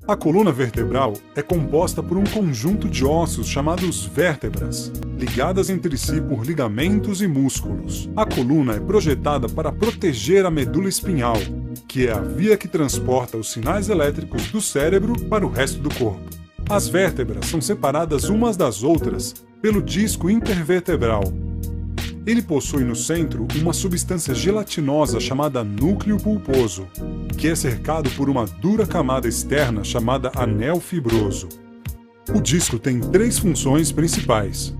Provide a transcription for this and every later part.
A coluna vertebral é composta por um conjunto de ossos chamados vértebras, ligadas entre si por ligamentos e músculos. A coluna é projetada para proteger a medula espinhal, que é a via que transporta os sinais elétricos do cérebro para o resto do corpo. As vértebras são separadas umas das outras pelo disco intervertebral. Ele possui no centro uma substância gelatinosa chamada núcleo pulposo, que é cercado por uma dura camada externa chamada anel fibroso. O disco tem 3 funções principais.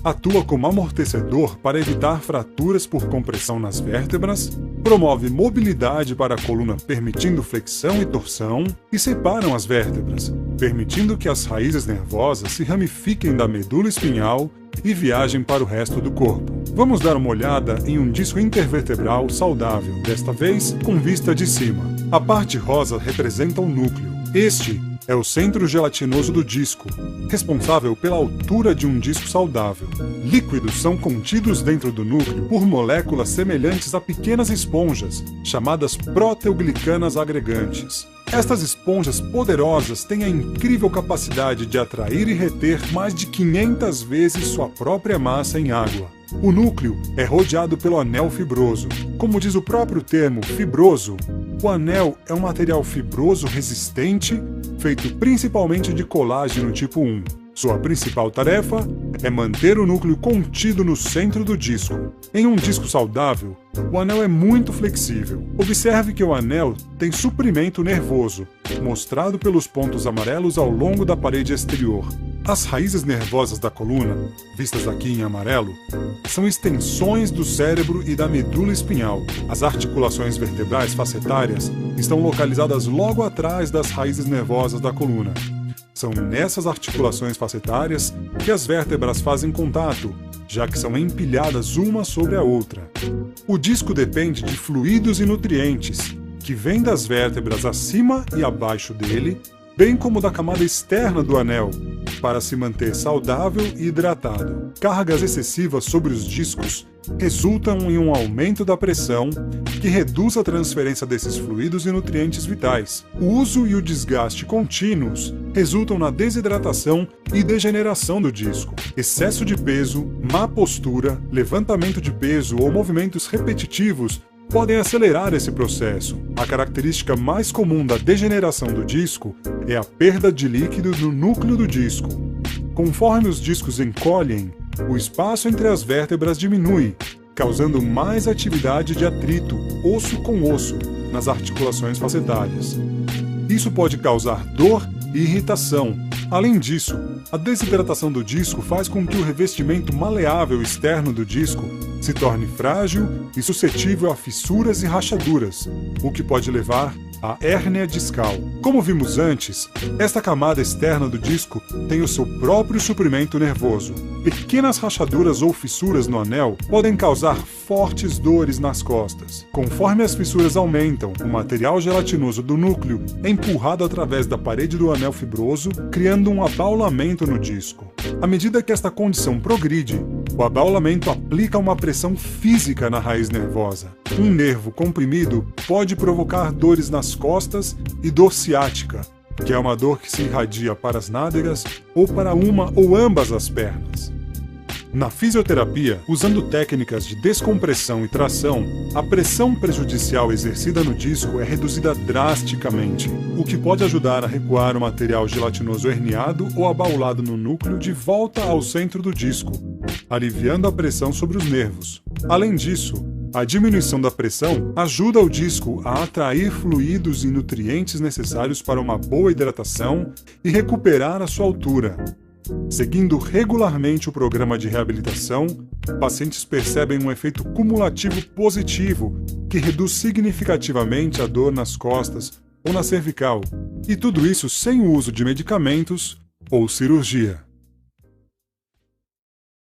Atua como amortecedor para evitar fraturas por compressão nas vértebras, promove mobilidade para a coluna permitindo flexão e torção, e separam as vértebras, permitindo que as raízes nervosas se ramifiquem da medula espinhal e viajem para o resto do corpo. Vamos dar uma olhada em um disco intervertebral saudável, desta vez com vista de cima. A parte rosa representa o núcleo. Este é o centro gelatinoso do disco, responsável pela altura de um disco saudável. Líquidos são contidos dentro do núcleo por moléculas semelhantes a pequenas esponjas, chamadas proteoglicanas agregantes. Estas esponjas poderosas têm a incrível capacidade de atrair e reter mais de 500 vezes sua própria massa em água. O núcleo é rodeado pelo anel fibroso. Como diz o próprio termo fibroso, o anel é um material fibroso resistente, feito principalmente de colágeno tipo 1. Sua principal tarefa é manter o núcleo contido no centro do disco. Em um disco saudável, o anel é muito flexível. Observe que o anel tem suprimento nervoso, mostrado pelos pontos amarelos ao longo da parede exterior. As raízes nervosas da coluna, vistas aqui em amarelo, são extensões do cérebro e da medula espinhal. As articulações vertebrais facetárias estão localizadas logo atrás das raízes nervosas da coluna. São nessas articulações facetárias que as vértebras fazem contato, já que são empilhadas uma sobre a outra. O disco depende de fluidos e nutrientes, que vêm das vértebras acima e abaixo dele, bem como da camada externa do anel, para se manter saudável e hidratado. Cargas excessivas sobre os discos resultam em um aumento da pressão, que reduz a transferência desses fluidos e nutrientes vitais. O uso e o desgaste contínuos resultam na desidratação e degeneração do disco. Excesso de peso, má postura, levantamento de peso ou movimentos repetitivos podem acelerar esse processo. A característica mais comum da degeneração do disco é a perda de líquido no núcleo do disco. Conforme os discos encolhem, o espaço entre as vértebras diminui, causando mais atividade de atrito osso com osso nas articulações facetárias. Isso pode causar dor e irritação. Além disso, a desidratação do disco faz com que o revestimento maleável externo do disco se torne frágil e suscetível a fissuras e rachaduras, o que pode levar à hérnia discal. Como vimos antes, esta camada externa do disco tem o seu próprio suprimento nervoso. Pequenas rachaduras ou fissuras no anel podem causar fortes dores nas costas. Conforme as fissuras aumentam, o material gelatinoso do núcleo é empurrado através da parede do anel fibroso, criando um abaulamento no disco. À medida que esta condição progride, o abaulamento aplica uma pressão física na raiz nervosa. Um nervo comprimido pode provocar dores nas costas e dor ciática, que é uma dor que se irradia para as nádegas ou para uma ou ambas as pernas. Na fisioterapia, usando técnicas de descompressão e tração, a pressão prejudicial exercida no disco é reduzida drasticamente, o que pode ajudar a recuar o material gelatinoso herniado ou abaulado no núcleo de volta ao centro do disco, aliviando a pressão sobre os nervos. Além disso, a diminuição da pressão ajuda o disco a atrair fluidos e nutrientes necessários para uma boa hidratação e recuperar a sua altura. Seguindo regularmente o programa de reabilitação, pacientes percebem um efeito cumulativo positivo que reduz significativamente a dor nas costas ou na cervical, e tudo isso sem o uso de medicamentos ou cirurgia.